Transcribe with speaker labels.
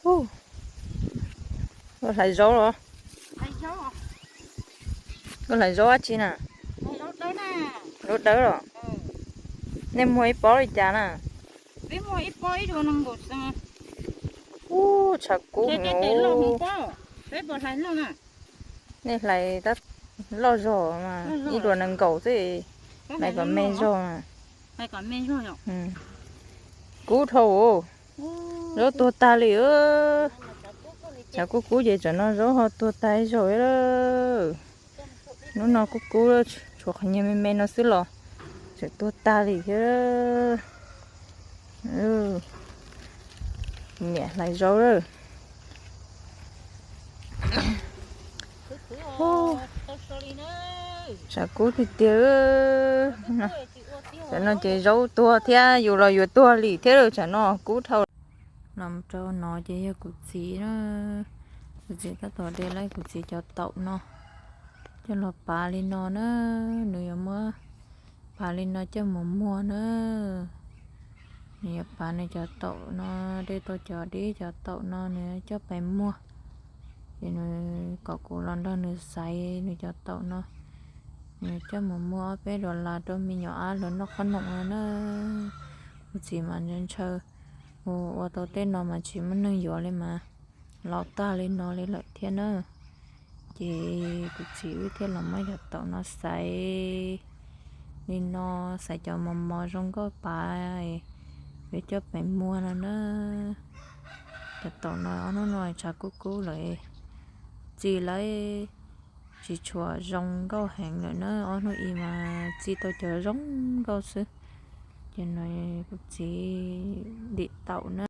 Speaker 1: Có lại gió rồi.
Speaker 2: Thấy gió.
Speaker 1: Có lại gió chi nè.
Speaker 2: Thấy rốt đấy nè.
Speaker 1: Rốt đỡ rồi. Nem mua ít bó đi chả nè.
Speaker 2: Biết mua ít bói rồi nâng gột sang.
Speaker 1: Chả cú
Speaker 2: Thế lo không
Speaker 1: ngủ.
Speaker 2: có. Thế bỏ thấy luôn à.
Speaker 1: Nên lại tắt lo gió mà. Ít đồ nâng cầu thế. Này còn mê gió mà.
Speaker 2: Này còn mê gió rồi.
Speaker 1: Cú thầu. Rốt tua ta lì ơ. Chả cú vậy cho nó rốt họ tua tay rồi đó. Nó cú đó. Chuột hình mê nó xứ lò. Chả tua ta lì chứ. Mẹ lại gió rồi. Chả cú thì tiêu chả nó chỉ giấu tua thế dù là dù tua lì thế rồi chả nó cú thâu nằm cho nó chỉ cú gì đó cú gì cái tỏ đây lấy cú gì cho tậu nó cho nó bà lên nó nữa người mưa bà lên nó cho mua nữa nè bà này cho tậu nó đây tôi cho đi cho tậu nó nữa cho phải mua thì nó có cú lần đó nữa xài nữa cho tậu nó cho mua bé đồ là cho mình nhỏ lớn nó không nặng nữa chỉ mà nên chơi ô tô tên nó mà chỉ muốn nâng gió lên mà lọt ta lên nó lên lại thiên nữa chỉ chỉ thiên là mấy giọt tàu nó xài nên nó xài cho mò trong có bài để cho bạn mua nó nữa giọt tàu nó nói chả cú lại chỉ lấy chỉ chùa rong câu hàng nữa nó nói im mà chỉ tôi chờ rong câu sư cho nên chỉ đi tàu nữa